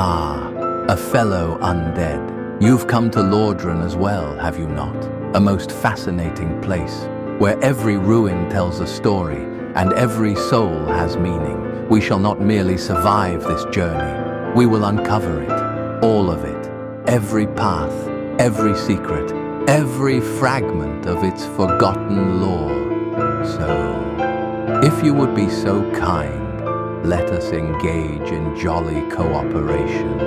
A fellow undead. You've come to Lordran as well, have you not? A most fascinating place, where every ruin tells a story, and every soul has meaning. We shall not merely survive this journey. We will uncover it, all of it, every path, every secret, every fragment of its forgotten lore. So, if you would be so kind, let us engage in jolly cooperation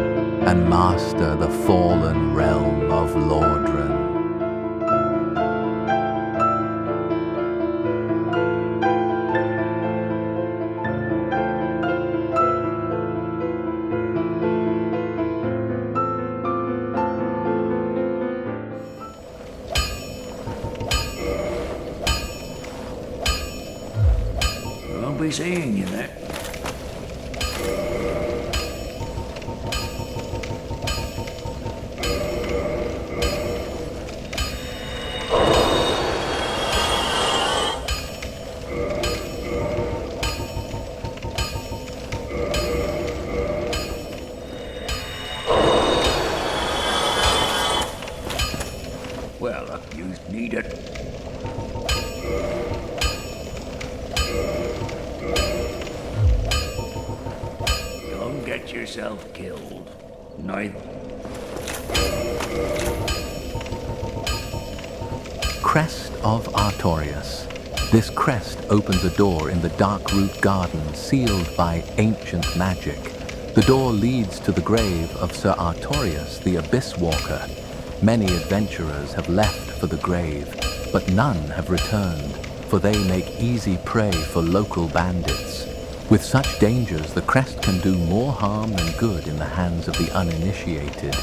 and master the fallen realm of Lordran. I'll be seeing you there. Well, you need it. Don't get yourself killed. Neither. Crest of Artorias. This crest opens a door in the Darkroot Garden sealed by ancient magic. The door leads to the grave of Sir Artorias, the Abysswalker. Many adventurers have left for the grave, but none have returned, for they make easy prey for local bandits. With such dangers, the crest can do more harm than good in the hands of the uninitiated.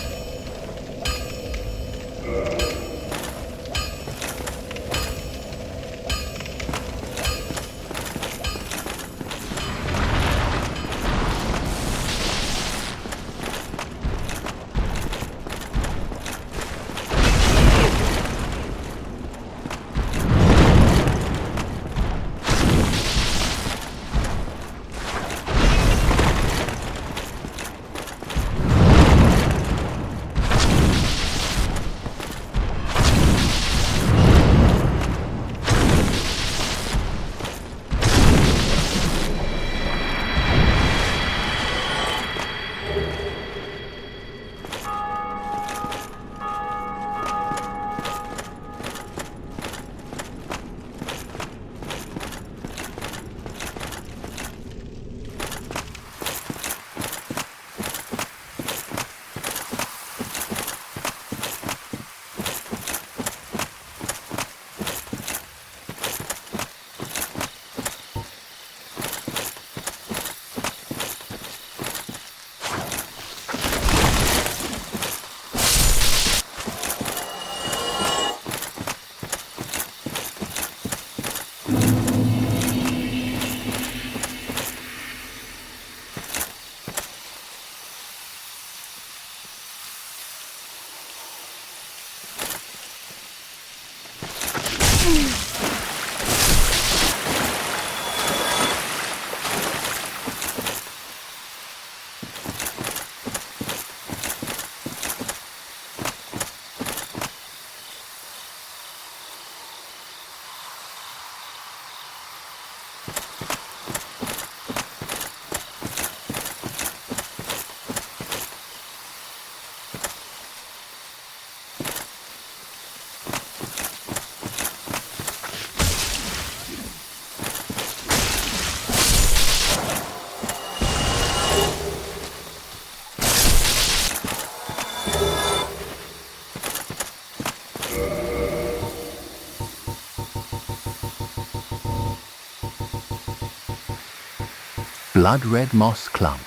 Blood-red moss clump,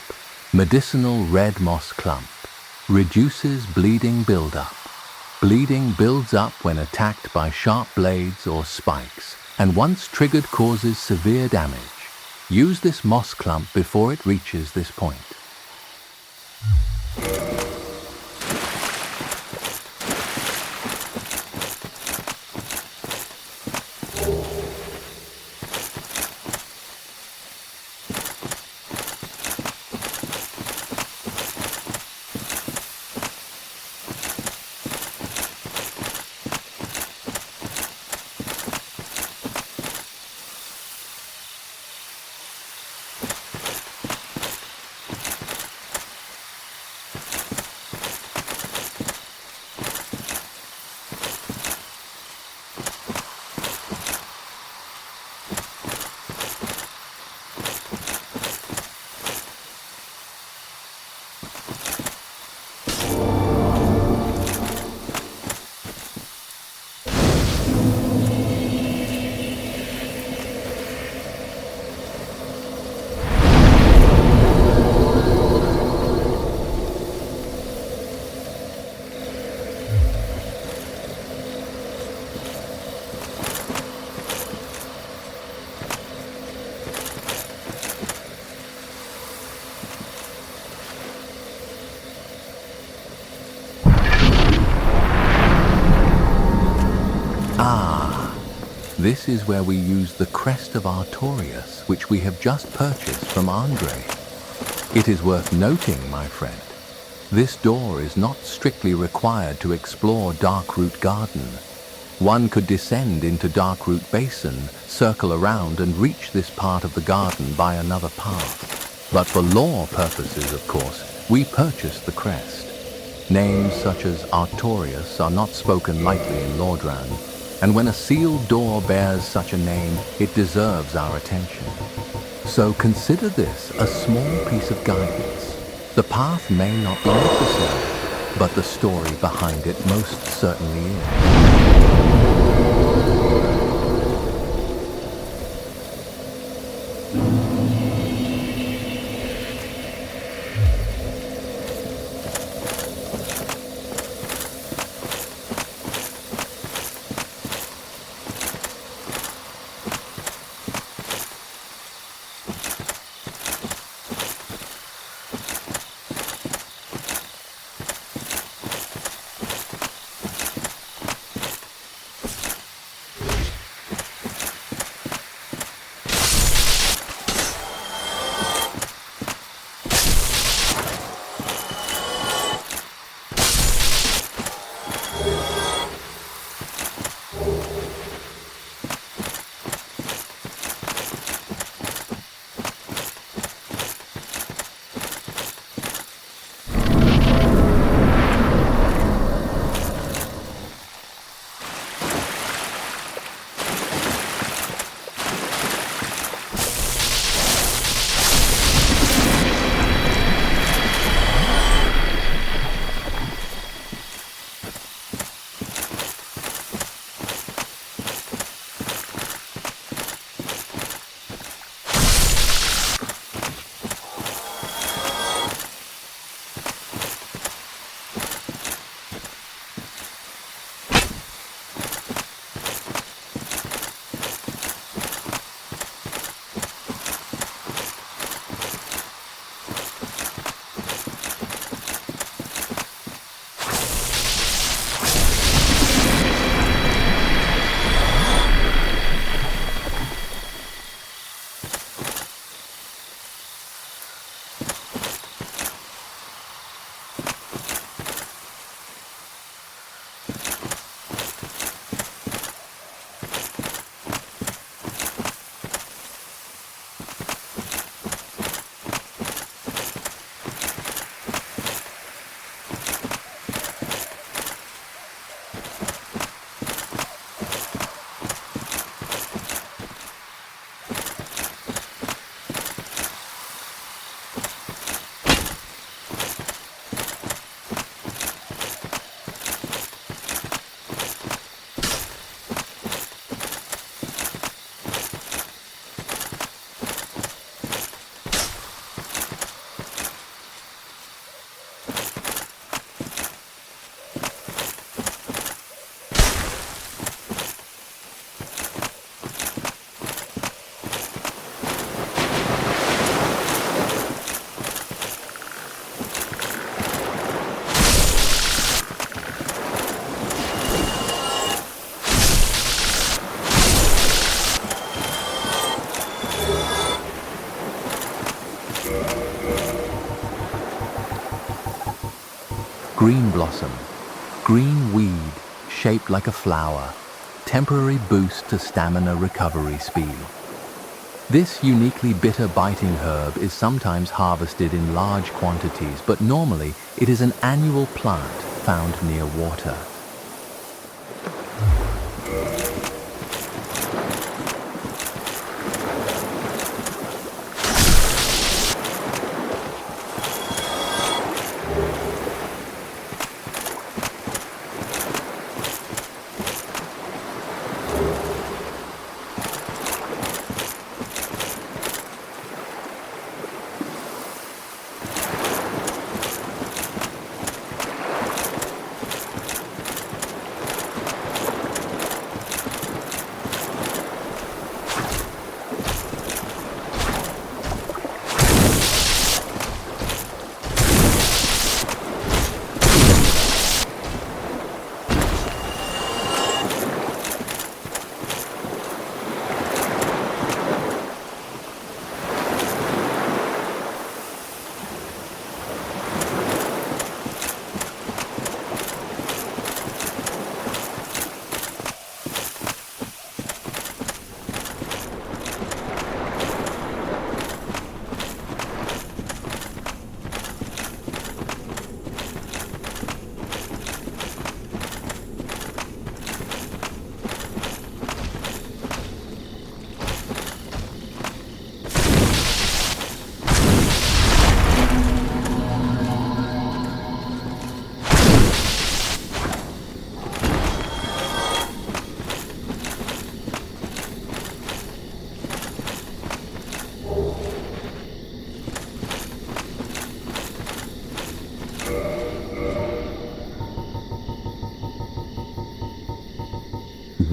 medicinal red moss clump, reduces bleeding buildup. Bleeding builds up when attacked by sharp blades or spikes, and once triggered causes severe damage. Use this moss clump before it reaches this point. This is where we use the Crest of Artorias, which we have just purchased from Andre. It is worth noting, my friend, this door is not strictly required to explore Darkroot Garden. One could descend into Darkroot Basin, circle around and reach this part of the garden by another path. But for lore purposes, of course, we purchased the crest. Names such as Artorias are not spoken lightly in Lordran, and when a sealed door bears such a name, it deserves our attention. So consider this a small piece of guidance. The path may not be necessary, but the story behind it most certainly is. Green blossom, green weed shaped like a flower, temporary boost to stamina recovery speed. This uniquely bitter biting herb is sometimes harvested in large quantities, but normally it is an annual plant found near water.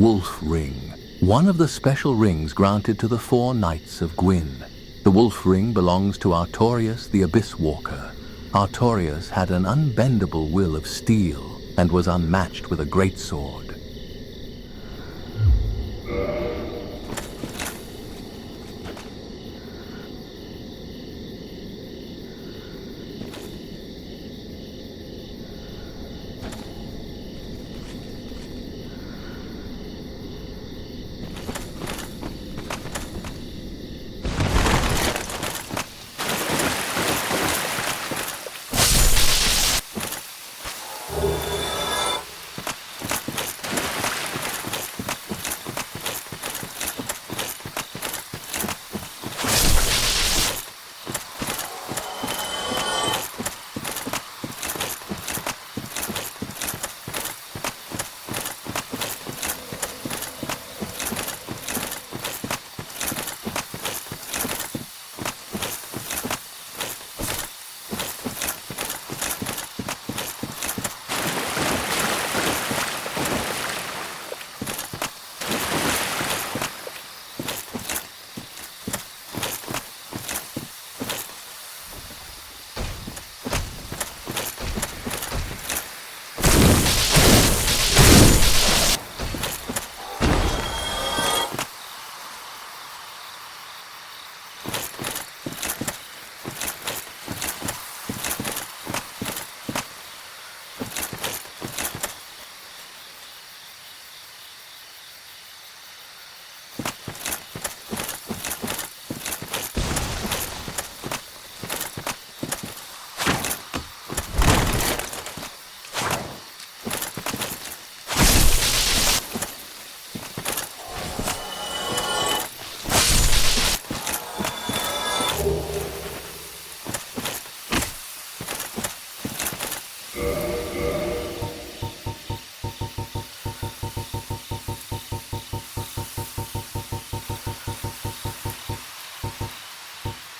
Wolf Ring, one of the special rings granted to the 4 Knights of Gwyn. The Wolf Ring belongs to Artorias the Abysswalker. Artorias had an unbendable will of steel and was unmatched with a greatsword.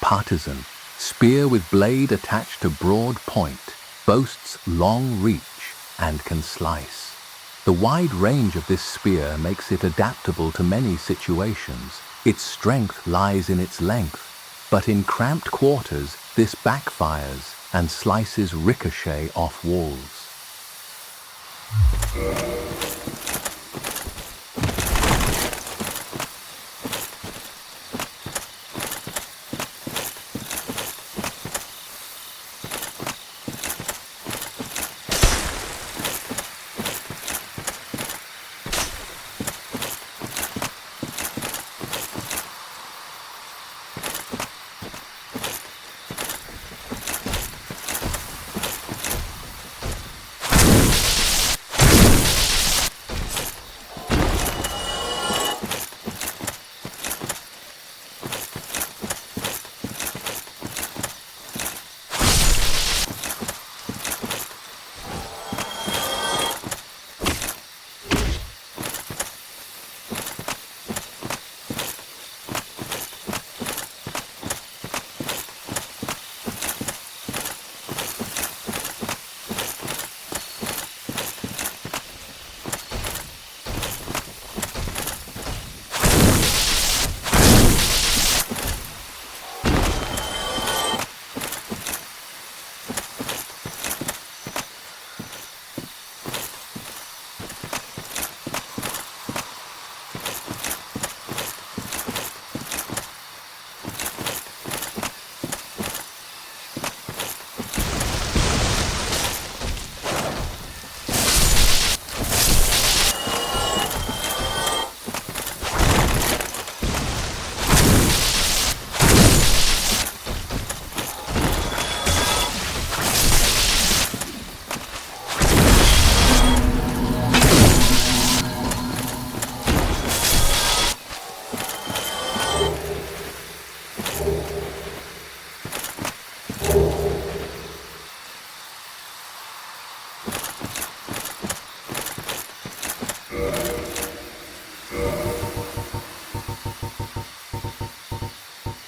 Partizan, spear with blade attached to broad point, boasts long reach and can slice. The wide range of this spear makes it adaptable to many situations. Its strength lies in its length, but in cramped quarters this backfires and slices ricochet off walls.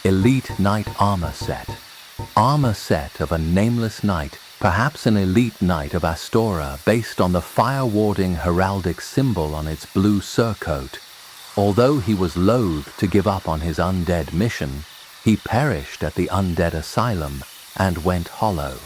Elite Knight Armor Set. Armor set of a nameless knight Perhaps an elite knight of Astora based on the fire-warding heraldic symbol on its blue surcoat. Although he was loath to give up on his undead mission, he perished at the undead asylum and went hollow.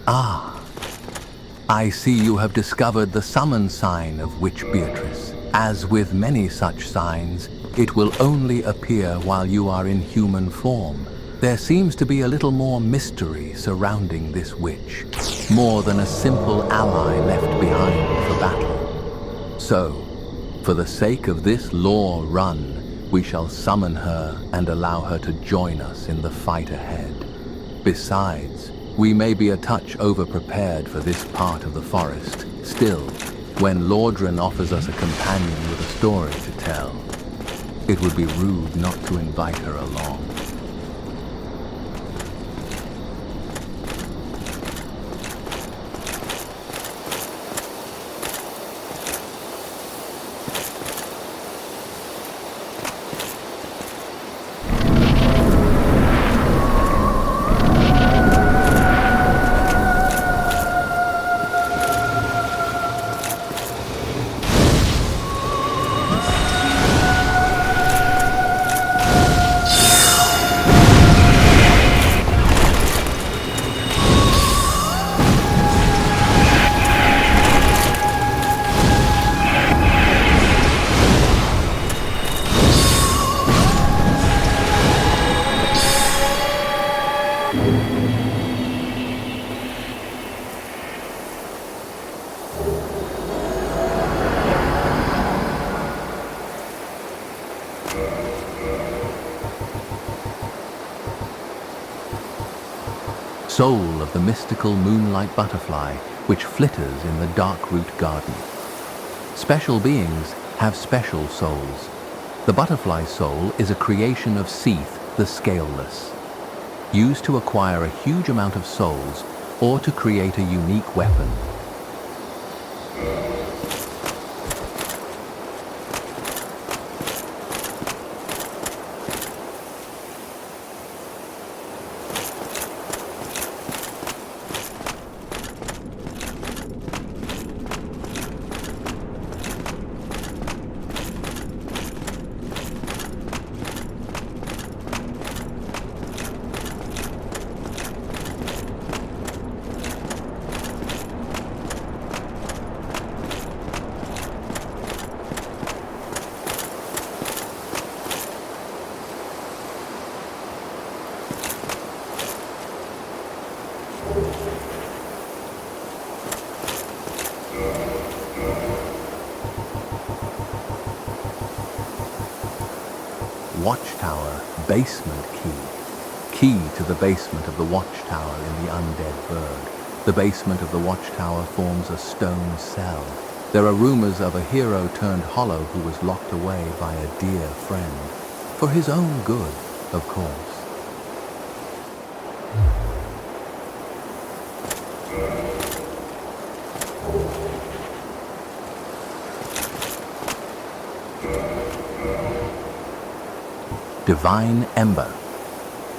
Ah, I see you have discovered the summon sign of Witch Beatrice. As with many such signs, it will only appear while you are in human form. There seems to be a little more mystery surrounding this witch, more than a simple ally left behind for battle. So, for the sake of this lore run, we shall summon her and allow her to join us in the fight ahead. Besides, we may be a touch over-prepared for this part of the forest. Still, when Lordran offers us a companion with a story to tell, it would be rude not to invite her along. Soul of the mystical moonlight butterfly which flitters in the Darkroot Garden. Special beings have special souls. The butterfly soul is a creation of Seath the Scaleless, used to acquire a huge amount of souls or to create a unique weapon. Watchtower basement key. Key to the basement of the Watchtower in the undead burg. The basement of the Watchtower forms a stone cell. There are rumors of a hero turned hollow who was locked away by a dear friend. For his own good, of course. Divine Ember.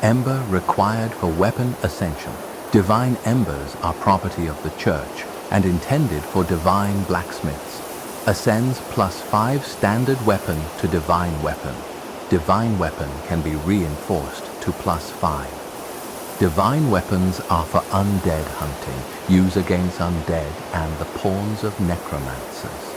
Ember required for weapon ascension. Divine Embers are property of the Church and intended for divine blacksmiths. Ascends +5 standard weapon to divine weapon. Divine weapon can be reinforced to +5. Divine weapons are for undead hunting. Use against undead and the pawns of necromancers.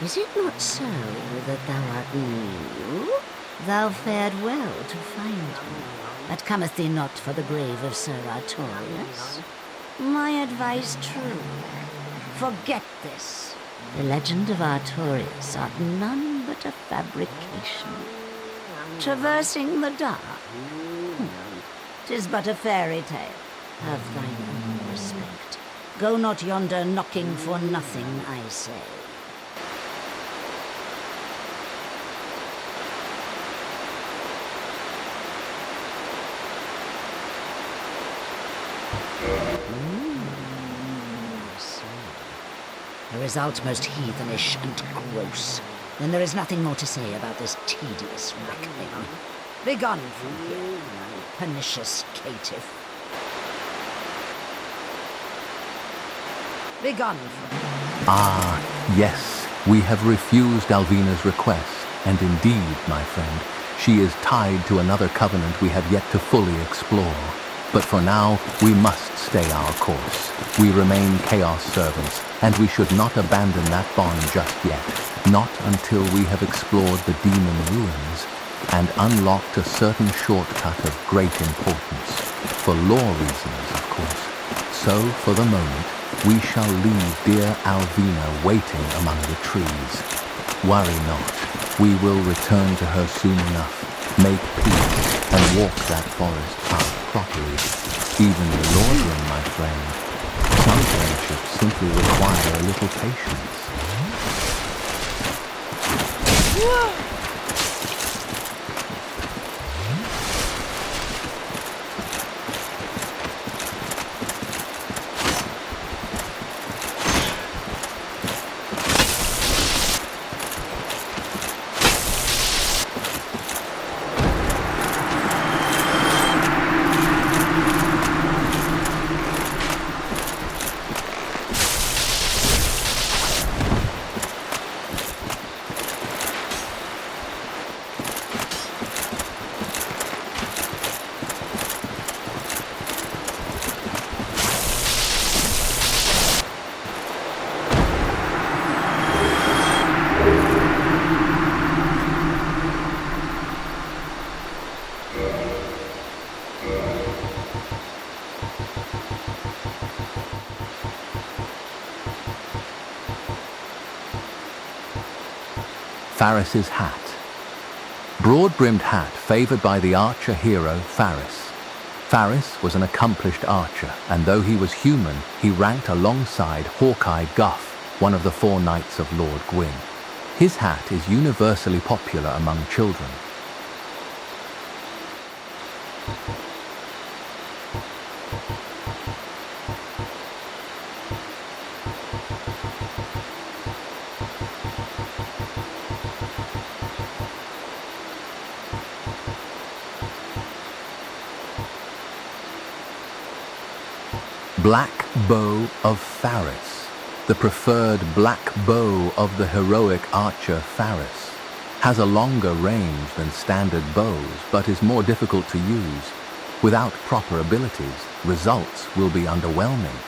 Is it not so that thou art new? Thou fared well to find me, but cometh thee not for the grave of Sir Artorias? My advice true. Forget this. The legend of Artorias art none but a fabrication. Traversing the dark? 'Tis but a fairy tale. Have thine own respect. Go not yonder knocking for nothing, I say. The result most heathenish and gross. Then there is nothing more to say about this tedious reckoning. Begone from here, pernicious caitiff. Begone from here. Ah, yes, we have refused Alvina's request, and indeed, my friend, she is tied to another covenant we have yet to fully explore. But for now, we must stay our course. We remain Chaos servants, and we should not abandon that bond just yet, not until we have explored the demon ruins and unlocked a certain shortcut of great importance. For lore reasons, of course. So, for the moment, we shall leave dear Alvina waiting among the trees. Worry not. We will return to her soon enough, make peace, and walk that forest path properly. Even the Lordran, my friend. Some friendships simply require a little patience. Pharis's hat. Broad-brimmed hat favored by the archer hero Pharis. Pharis was an accomplished archer, and though he was human, he ranked alongside Hawkeye Guff, one of the 4 knights of Lord Gwyn. His hat is universally popular among children. Black Bow of Pharis, the preferred black bow of the heroic archer Pharis, has a longer range than standard bows, but is more difficult to use. Without proper abilities, results will be underwhelming.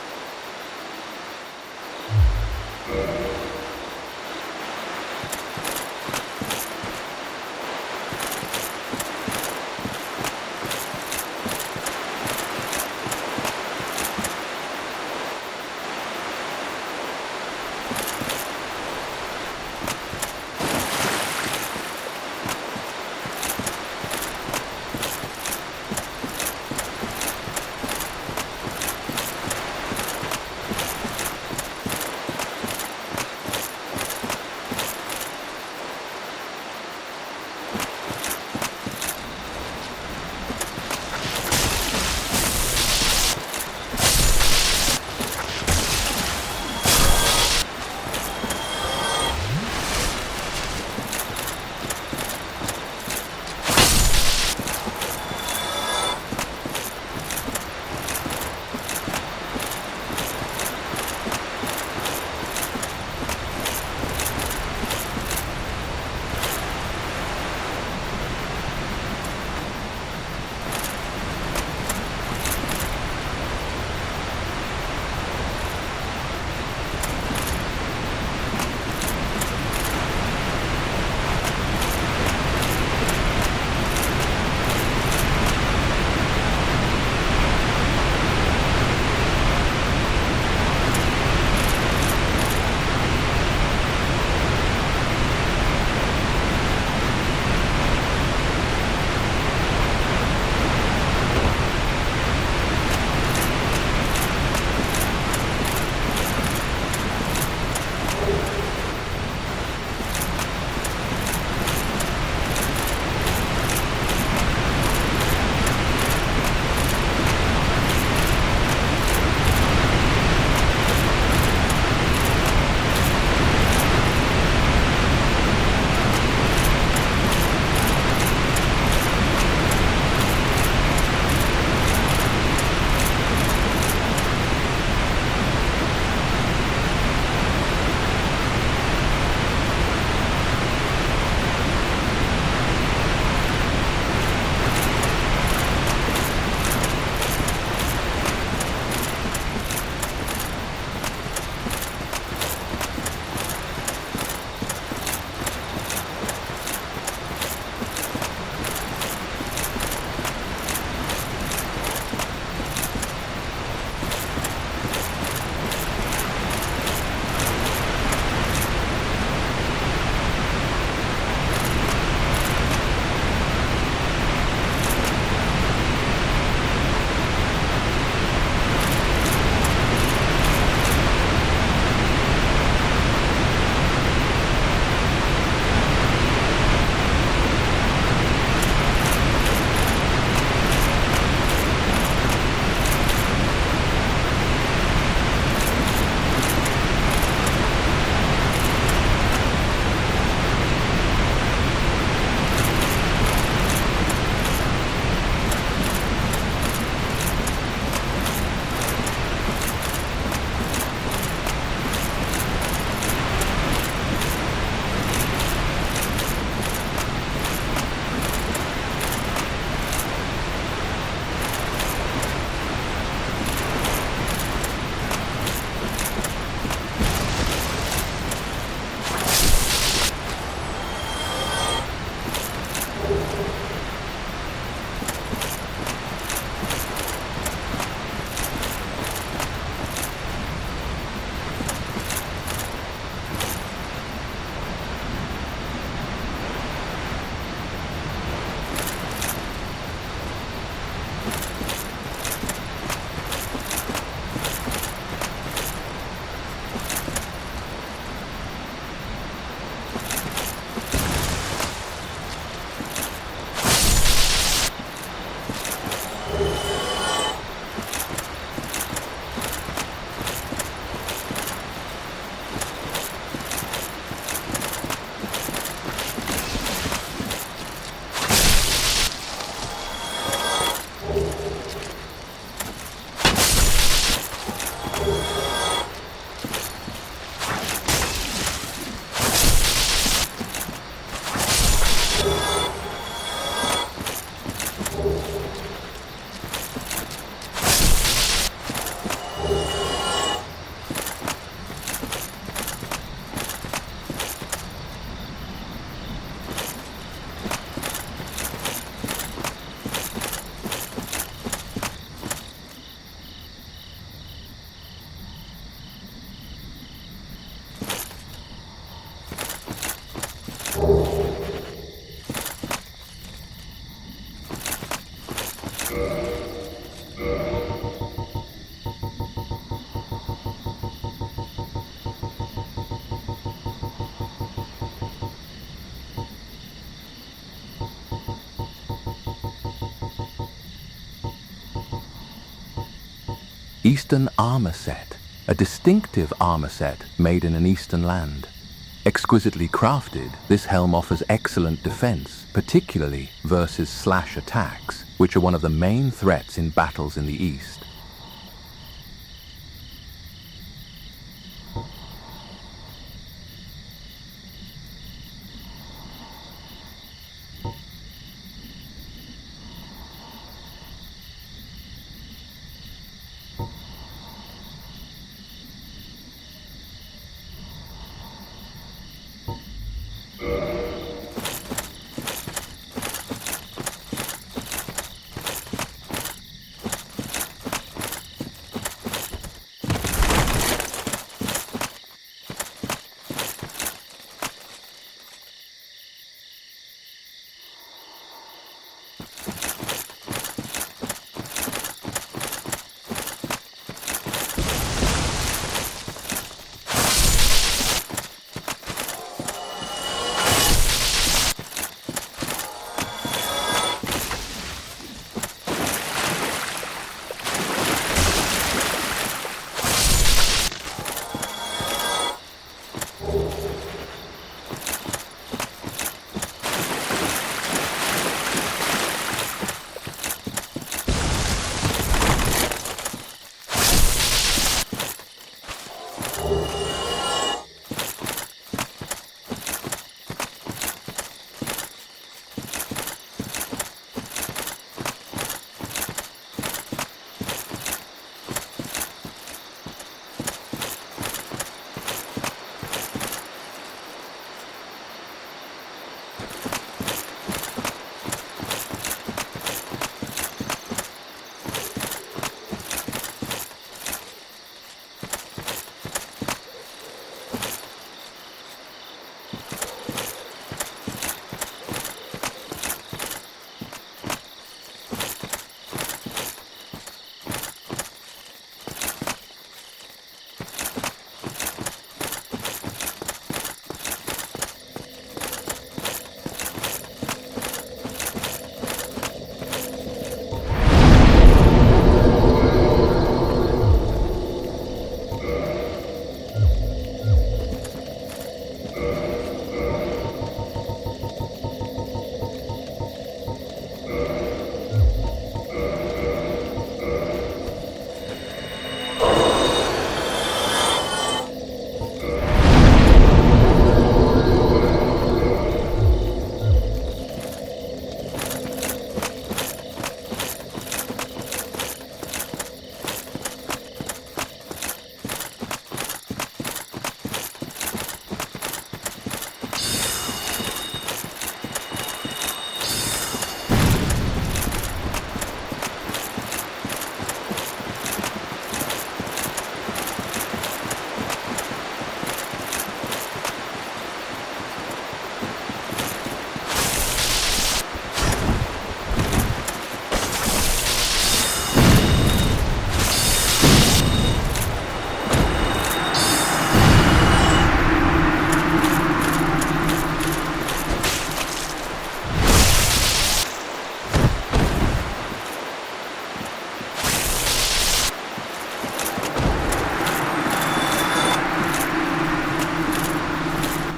Eastern armor set, a distinctive armor set made in an eastern land. Exquisitely crafted, this helm offers excellent defense, particularly versus slash attacks, which are one of the main threats in battles in the east.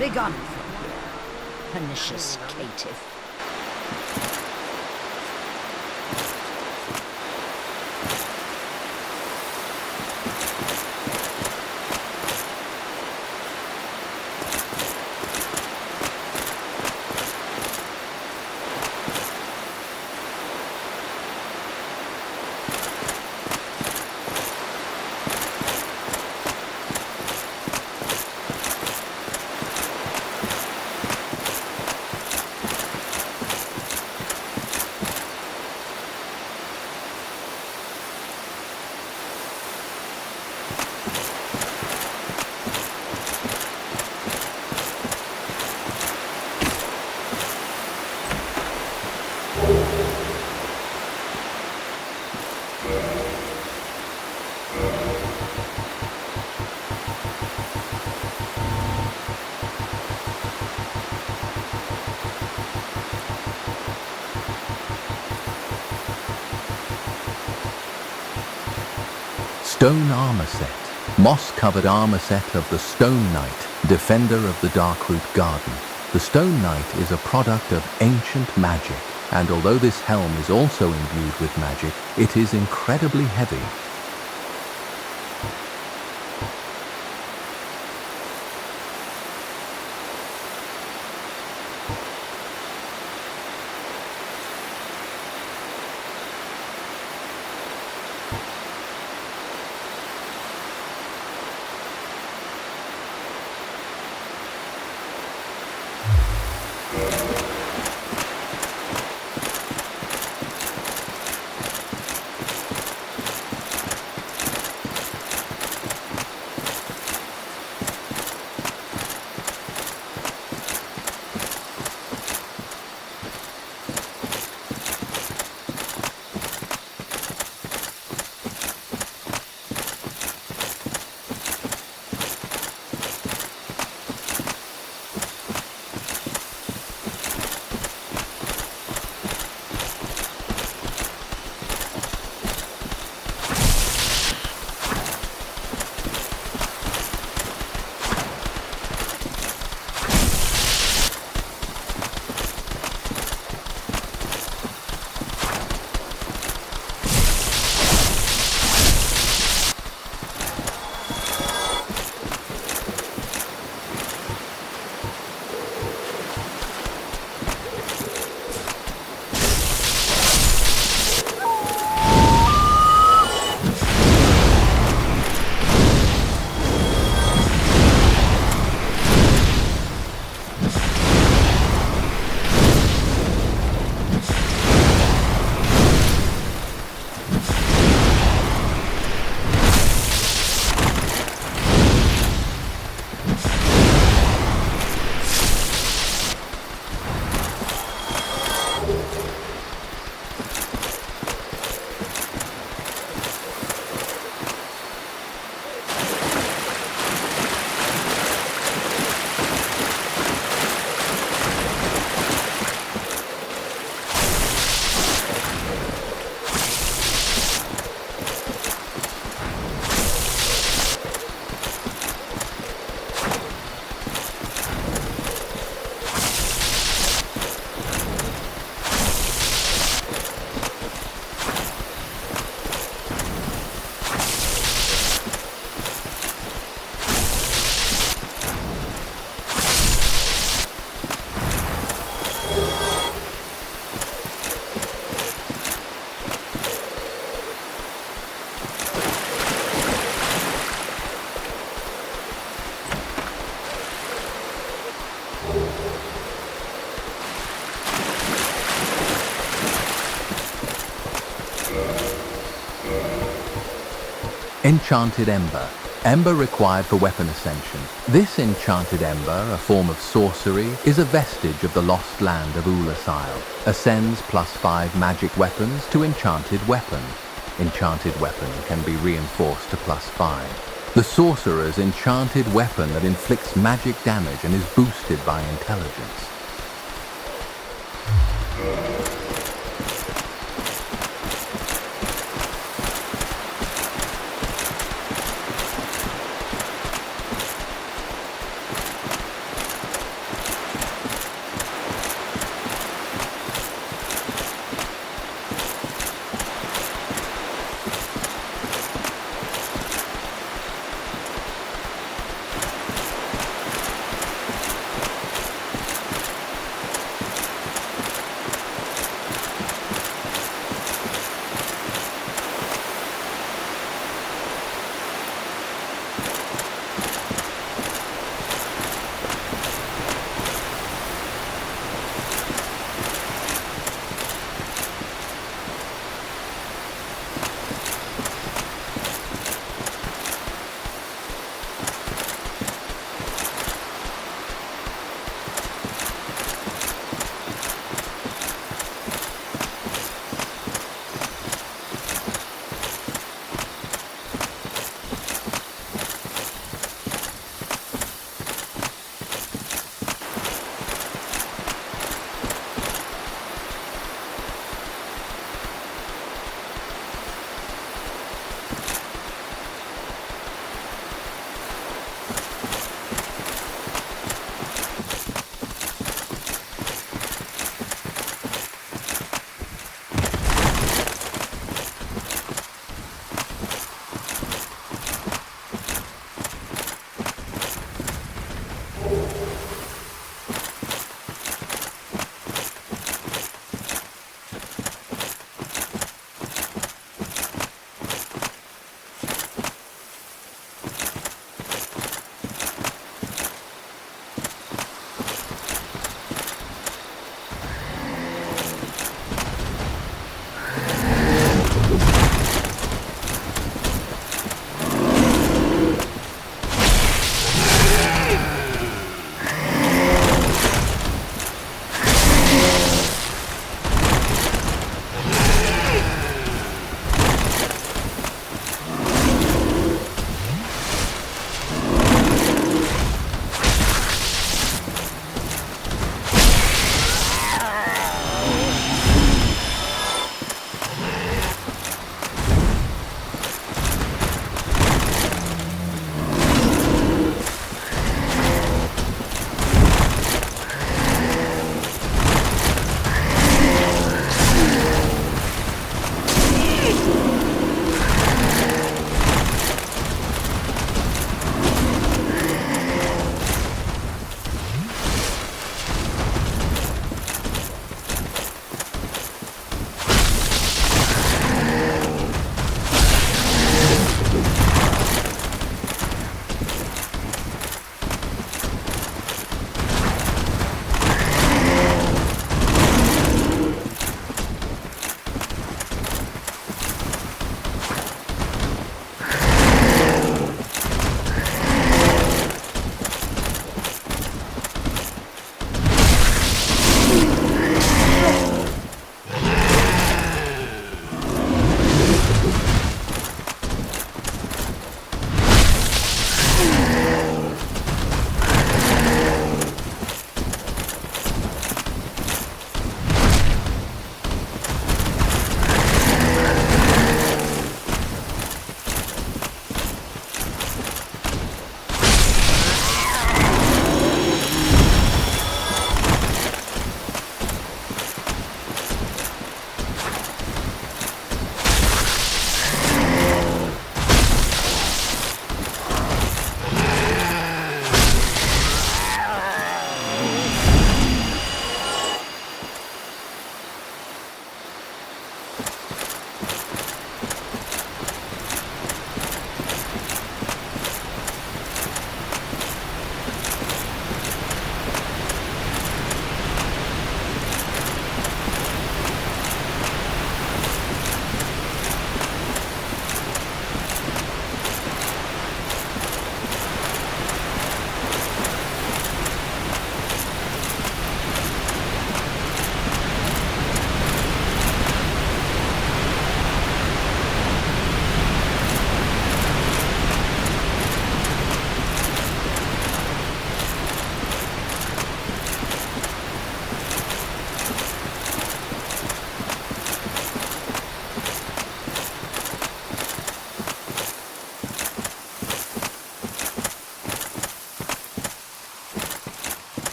Begone from here, pernicious caitiff. Stone Armor Set. Moss-covered armor set of the Stone Knight, defender of the Darkroot Garden. The Stone Knight is a product of ancient magic, and although this helm is also imbued with magic, it is incredibly heavy. Enchanted Ember. Ember required for weapon ascension. This Enchanted Ember, a form of sorcery, is a vestige of the lost land of Oolacile. Ascends +5 magic weapons to Enchanted Weapon. Enchanted Weapon can be reinforced to +5. The Sorcerer's enchanted weapon that inflicts magic damage and is boosted by intelligence.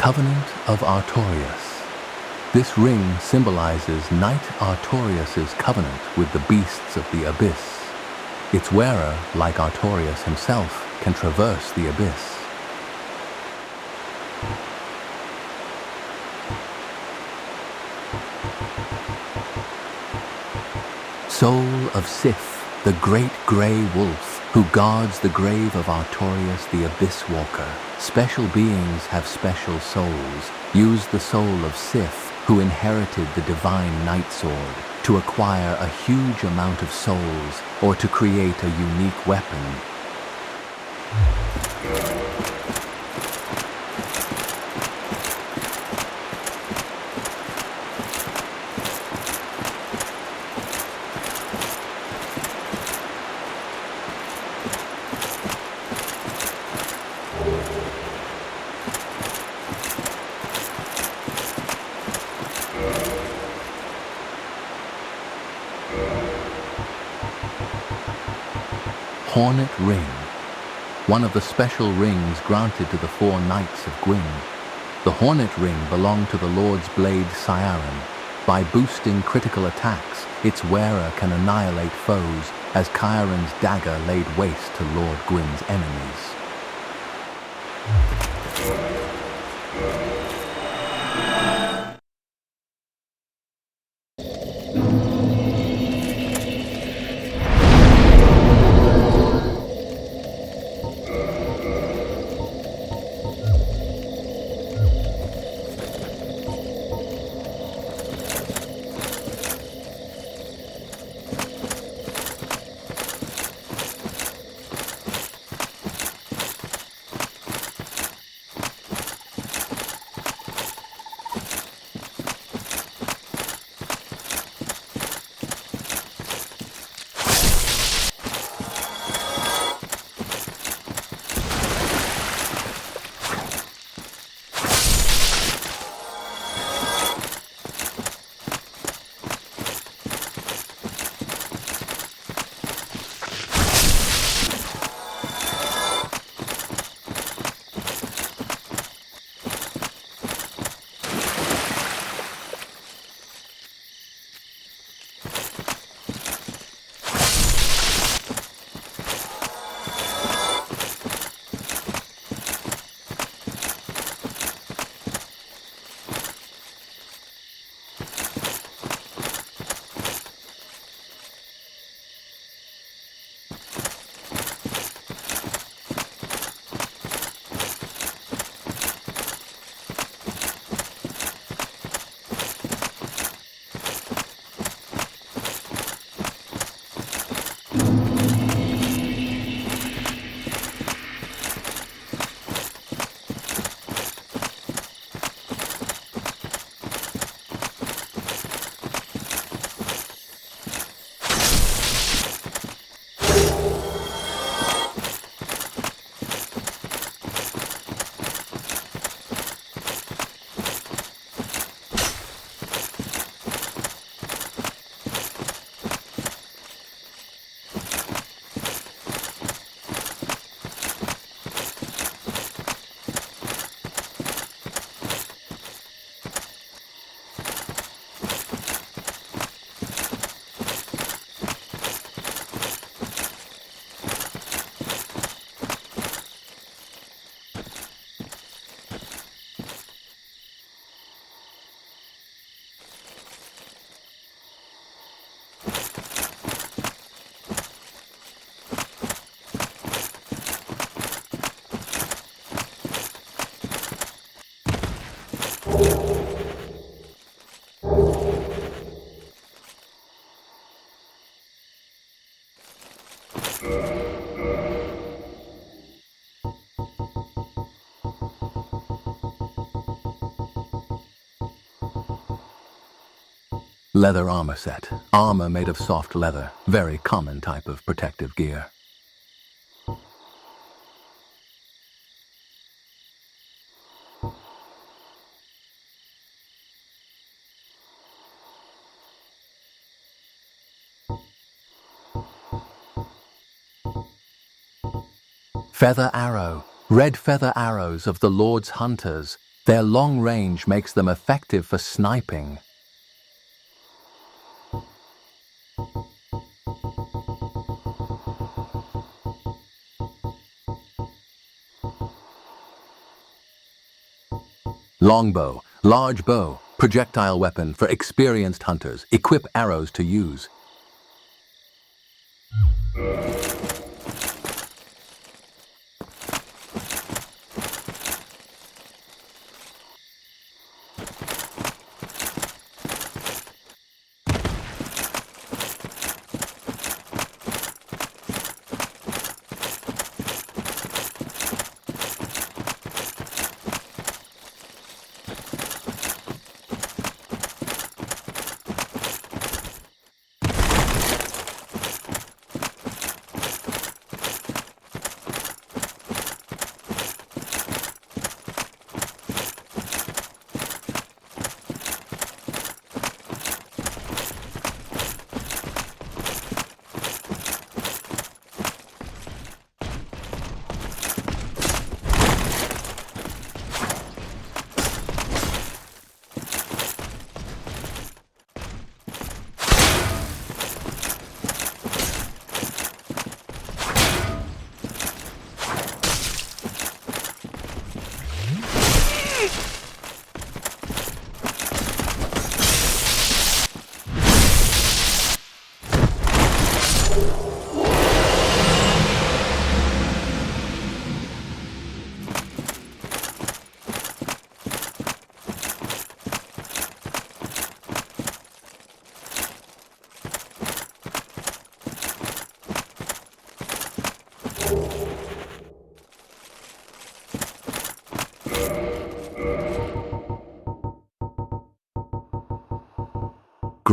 Covenant of Artorias. This ring symbolizes Knight Artorias' covenant with the beasts of the abyss. Its wearer, like Artorias himself, can traverse the abyss. Soul of Sith, the great grey wolf, who guards the grave of Artorias the Abysswalker. Special beings have special souls. Use the soul of Sith, who inherited the divine Night Sword, to acquire a huge amount of souls or to create a unique weapon. Hornet Ring, one of the special rings granted to the 4 Knights of Gwyn. The Hornet Ring belonged to the Lord's Blade Siren. By boosting critical attacks, its wearer can annihilate foes, as Chiron's dagger laid waste to Lord Gwyn's enemies. Leather armor set. Armor made of soft leather. Very common type of protective gear. Feather arrow. Red feather arrows of the Lord's hunters. Their long range makes them effective for sniping. Longbow, large bow, projectile weapon for experienced hunters. Equip arrows to use.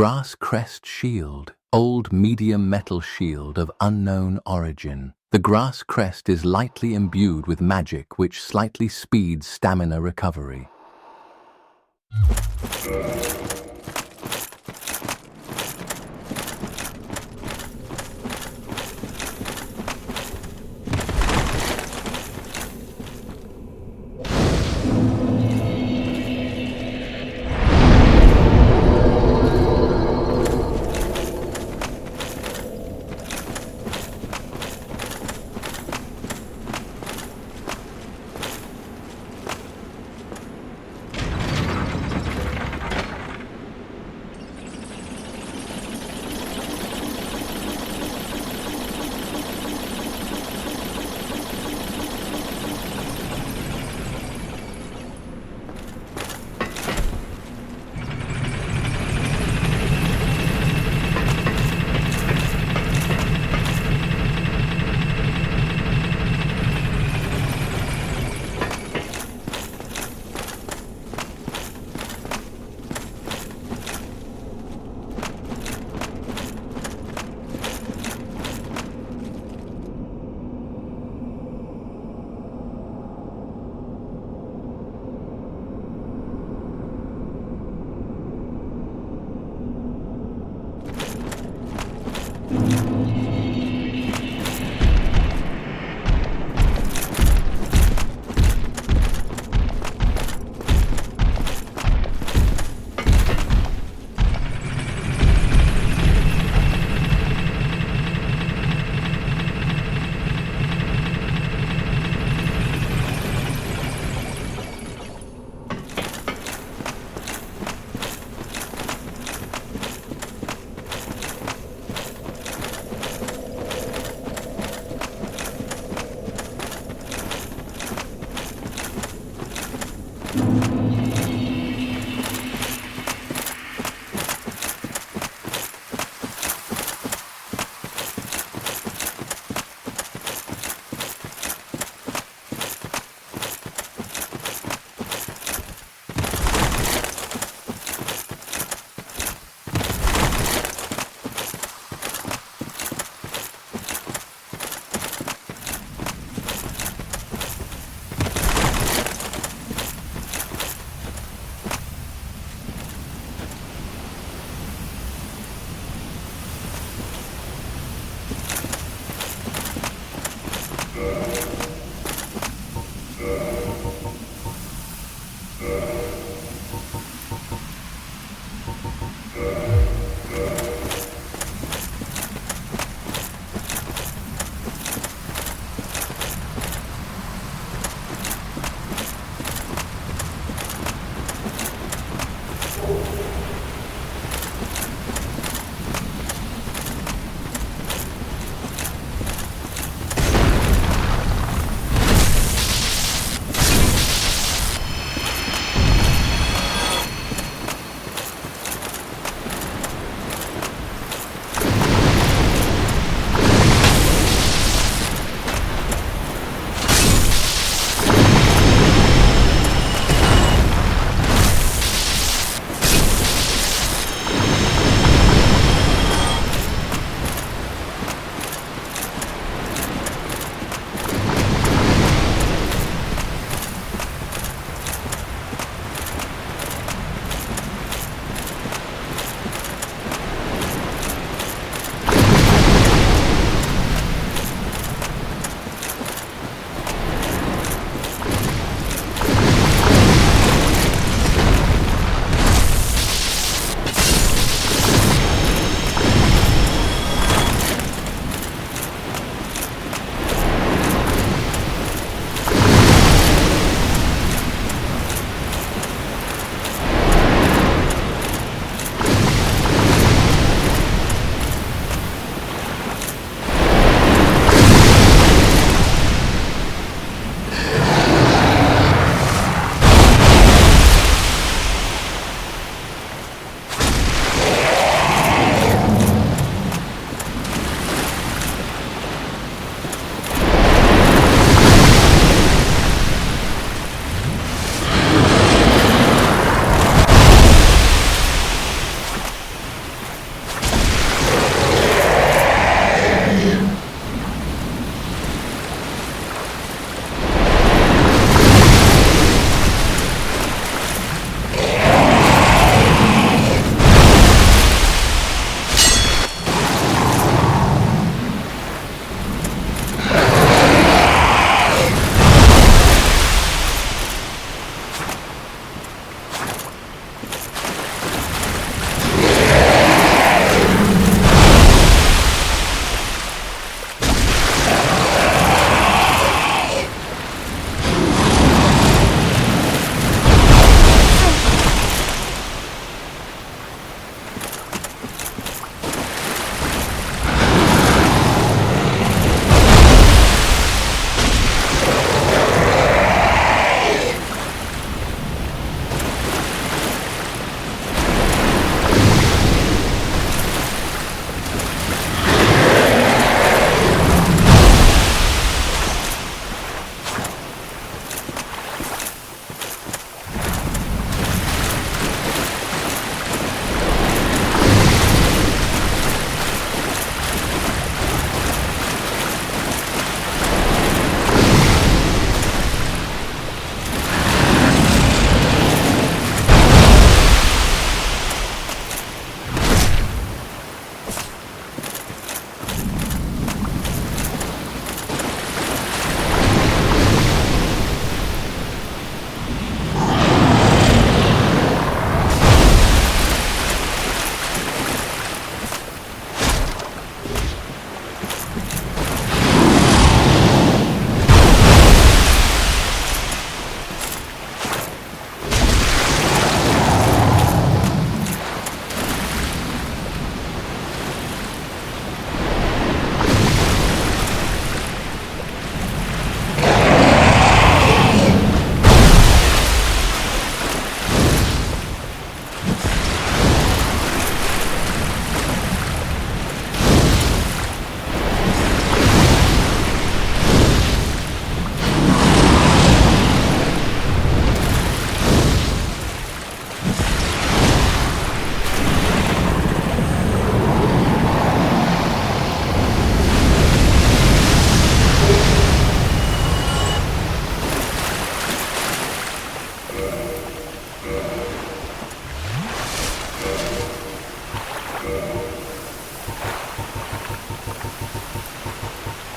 Grass Crest Shield, old medium metal shield of unknown origin. The grass crest is lightly imbued with magic which slightly speeds stamina recovery.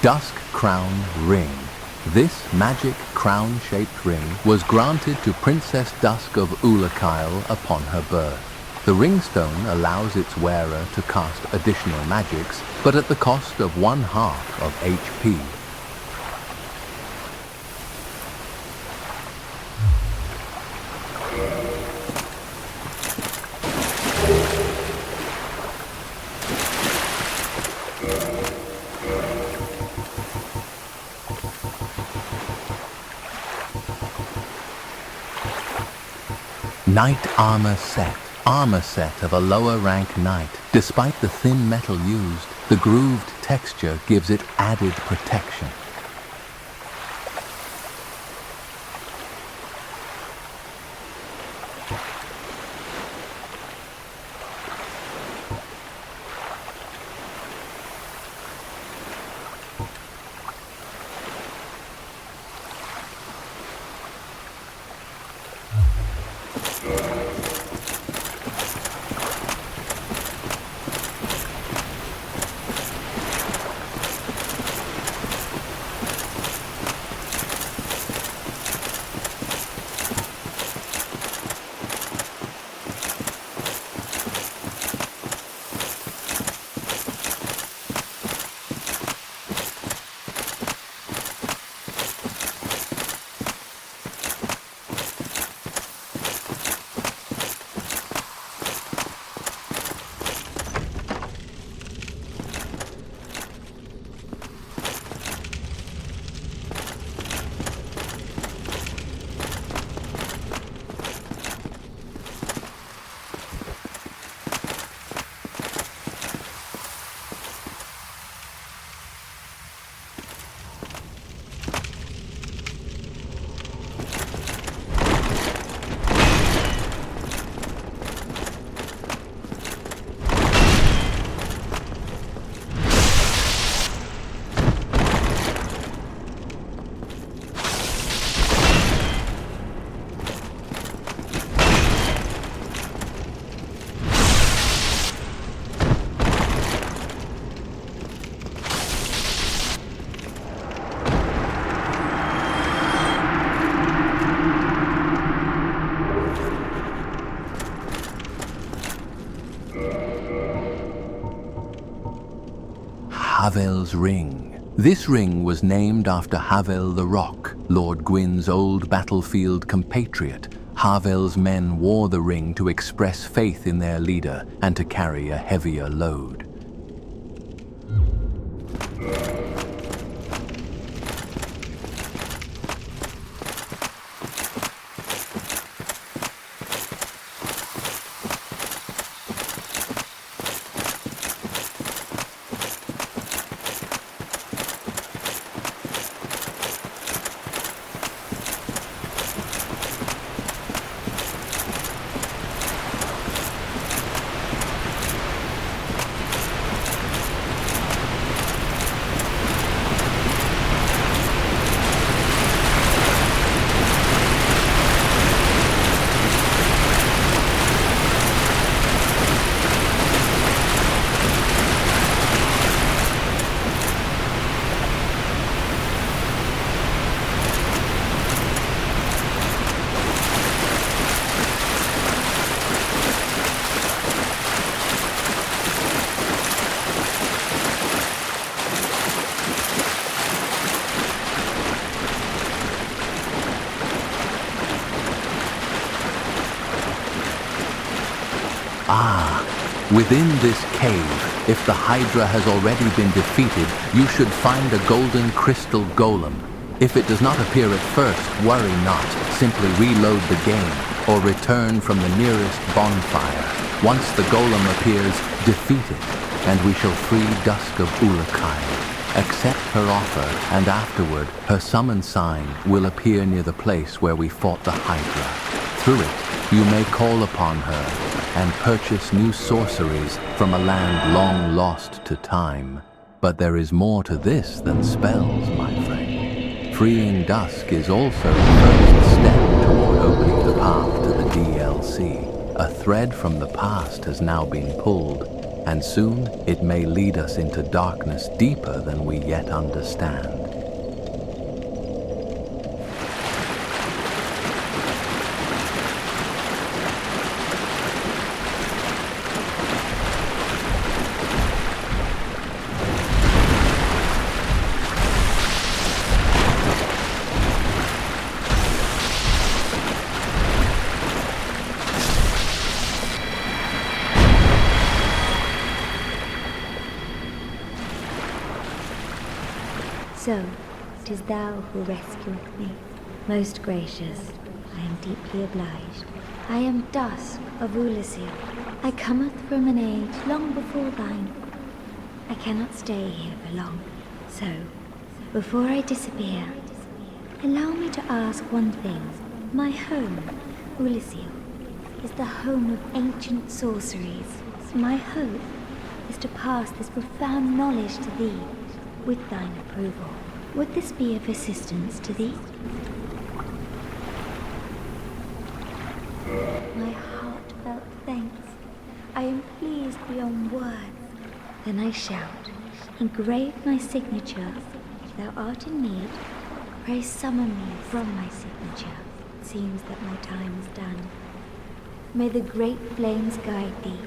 Dusk Crown Ring. This magic crown-shaped ring was granted to Princess Dusk of Oolacile upon her birth. The ringstone allows its wearer to cast additional magics, but at the cost of 1/2 of HP. Knight Armor Set. Armor set of a lower rank knight. Despite the thin metal used, the grooved texture gives it added protection. Havel's Ring. This ring was named after Havel the Rock, Lord Gwyn's old battlefield compatriot. Havel's men wore the ring to express faith in their leader and to carry a heavier load. Within this cave, if the Hydra has already been defeated, you should find a golden crystal golem. If it does not appear at first, worry not. Simply reload the game, or return from the nearest bonfire. Once the golem appears, defeat it, and we shall free Dusk of Oolacile. Accept her offer, and afterward, her summon sign will appear near the place where we fought the Hydra. Through it, you may call upon her and purchase new sorceries from a land long lost to time. But there is more to this than spells, my friend. Freeing Dusk is also the first step toward opening the path to the DLC. A thread from the past has now been pulled. and soon it may lead us into darkness deeper than we yet understand. So, it is thou who rescueth me. Most gracious, I am deeply obliged. I am Dusk of Oolacile. I cometh from an age long before thine. I cannot stay here for long, so, before I disappear, allow me to ask one thing. My home, Oolacile, is the home of ancient sorceries. My hope is to pass this profound knowledge to thee, with thine approval. Would this be of assistance to thee? My heartfelt thanks. I am pleased beyond words. Then I shout, engrave my signature. If thou art in need, pray summon me from my signature. It seems that my time is done. May the great flames guide thee.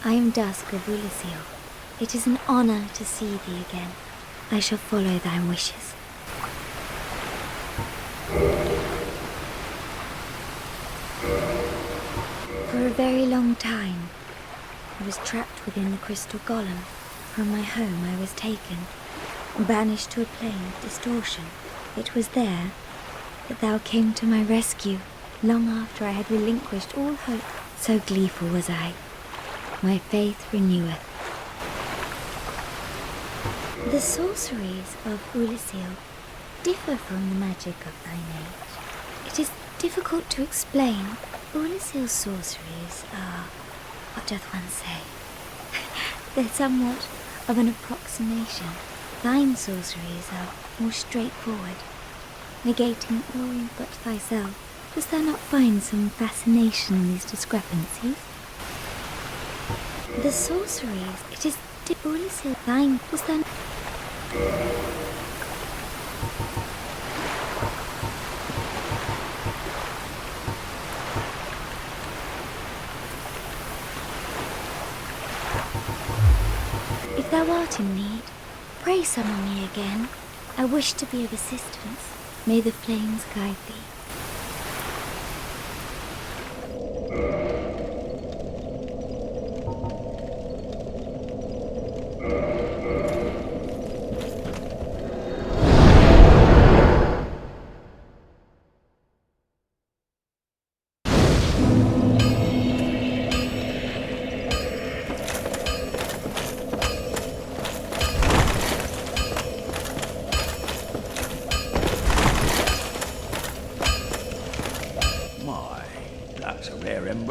I am Dusk of Oolacile. It is an honor to see thee again. I shall follow thy wishes. For a very long time, I was trapped within the crystal golem. From my home I was taken, banished to a plane of distortion. It was there that thou came to my rescue, long after I had relinquished all hope. So gleeful was I. My faith reneweth. The sorceries of Oolacile differ from the magic of thine age. It is difficult to explain. Oolacile's sorceries are, what doth one say? They're somewhat of an approximation. Thine sorceries are more straightforward, negating all but thyself. Dost thou not find some fascination in these discrepancies? The sorceries, it is Oolacile thine, dost thou... If thou art in need, pray summon me again. I wish to be of assistance. May the flames guide thee.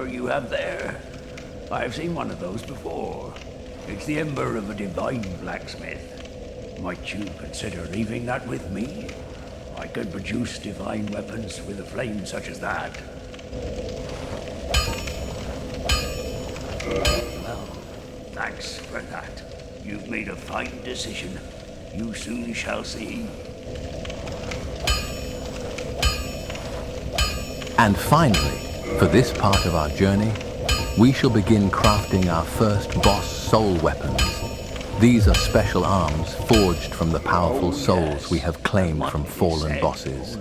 You have there. I've seen one of those before. It's the ember of a divine blacksmith. Might you consider leaving that with me? I can produce divine weapons with a flame such as that. Well, thanks for that. You've made a fine decision. You soon shall see. And finally, for this part of our journey, we shall begin crafting our first boss soul weapons. These are special arms forged from the powerful souls we have claimed from fallen bosses.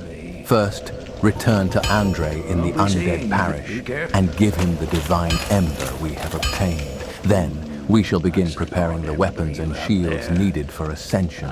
First, return to Andre in the undead parish and give him the divine ember we have obtained. Then, we shall begin preparing the weapons and shields needed for ascension.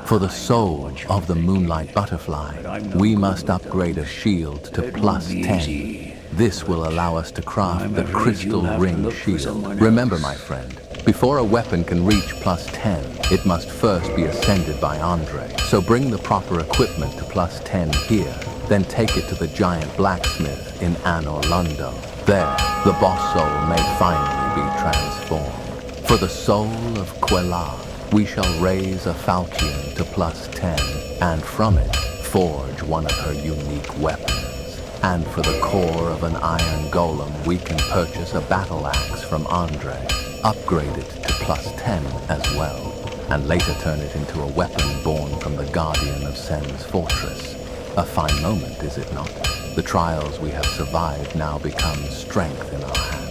For the soul of the Moonlight butterfly, we must upgrade a shield to +10. This will allow us to craft the crystal ring shield. Remember, my friend, before a weapon can reach +10, it must first be ascended by Andre. So bring the proper equipment to +10 here, then take it to the giant blacksmith in Anor Londo. There, the boss soul may finally be transformed. For the soul of Quelaag, we shall raise a falchion to +10, and from it, forge one of her unique weapons. And for the core of an iron golem, we can purchase a battle axe from Andre, upgrade it to +10 as well, and later turn it into a weapon born from the Guardian of Sen's fortress. A fine moment, is it not? The trials we have survived now become strength in our hands.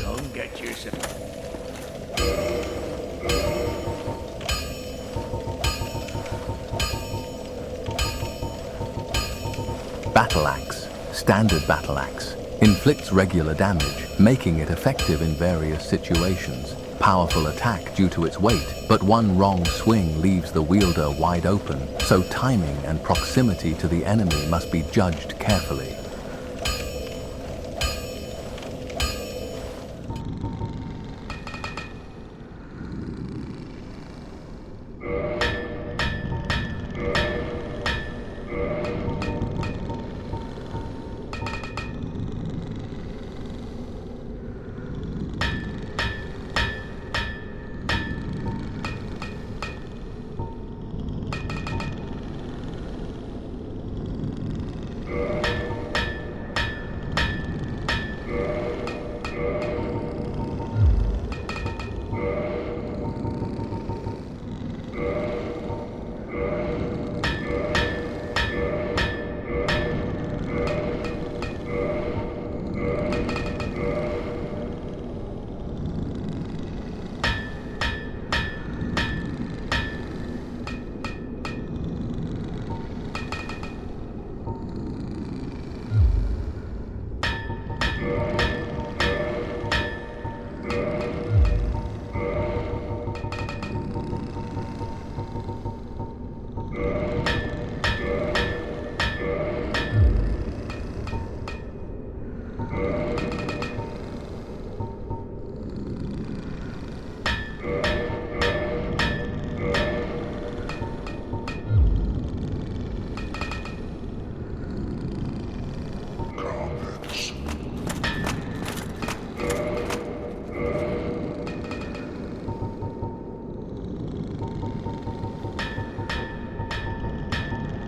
Don't get yourself. Battle Axe, standard Battle Axe, inflicts regular damage, making it effective in various situations. Powerful attack due to its weight, but one wrong swing leaves the wielder wide open, so timing and proximity to the enemy must be judged carefully.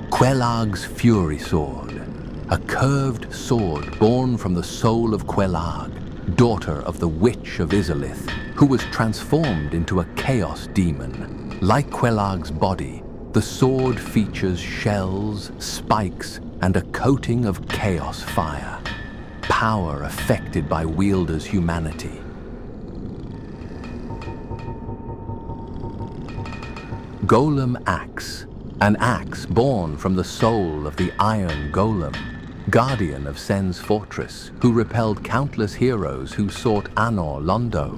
Quelaag's Furysword, a curved sword born from the soul of Quelaag, daughter of the Witch of Izalith, who was transformed into a chaos demon. Like Quelaag's body, the sword features shells, spikes, and a coating of chaos fire, power affected by wielder's humanity. Golem Axe, an axe born from the soul of the Iron Golem, guardian of Sen's fortress, who repelled countless heroes who sought Anor Londo.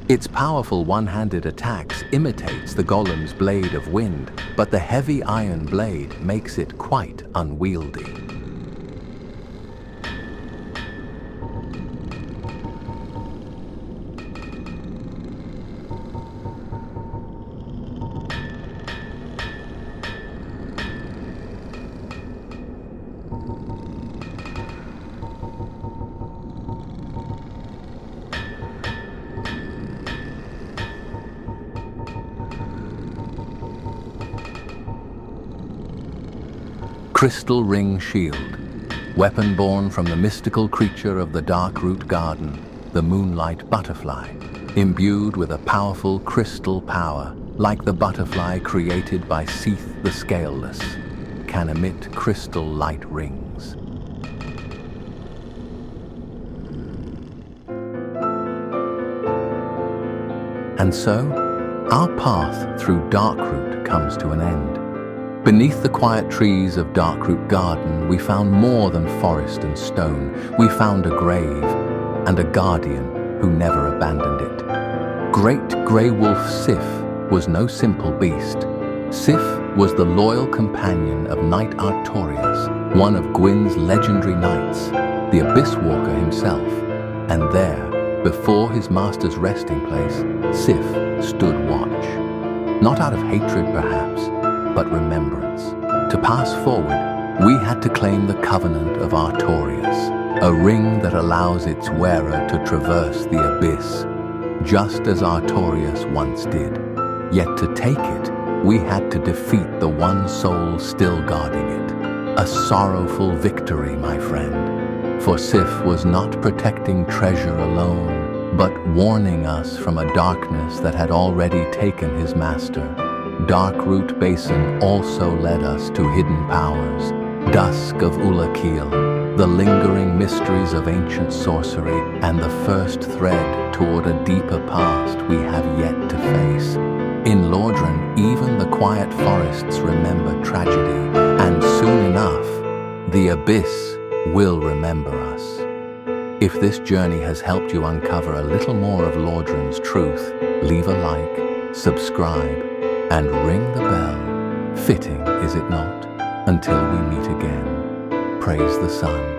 Its powerful one-handed attacks imitates the Golem's blade of wind, but the heavy iron blade makes it quite unwieldy. Crystal Ring Shield. weapon born from the mystical creature of the Darkroot Garden, the Moonlight butterfly, imbued with a powerful crystal power, like the butterfly created by Seath the Scaleless, can emit crystal light rings. And so, our path through Darkroot comes to an end. Beneath the quiet trees of Darkroot Garden, we found more than forest and stone. We found a grave and a guardian who never abandoned it. Great Grey Wolf Sif was no simple beast. Sif was the loyal companion of Knight Artorias, one of Gwyn's legendary knights, the Abysswalker himself. And there, before his master's resting place, Sif stood watch. Not out of hatred, perhaps, but remembrance. To pass forward, we had to claim the Covenant of Artorias, a ring that allows its wearer to traverse the abyss, just as Artorias once did. Yet to take it, we had to defeat the one soul still guarding it. A sorrowful victory, my friend. For Sif was not protecting treasure alone, but warning us from a darkness that had already taken his master. Darkroot Basin also led us to hidden powers, Dusk of Oolacile, the lingering mysteries of ancient sorcery, and the first thread toward a deeper past we have yet to face. In Lordran, even the quiet forests remember tragedy, and soon enough, the Abyss will remember us. If this journey has helped you uncover a little more of Lordran's truth, leave a like, subscribe, and ring the bell. Fitting, is it not? Until we meet again. Praise the sun.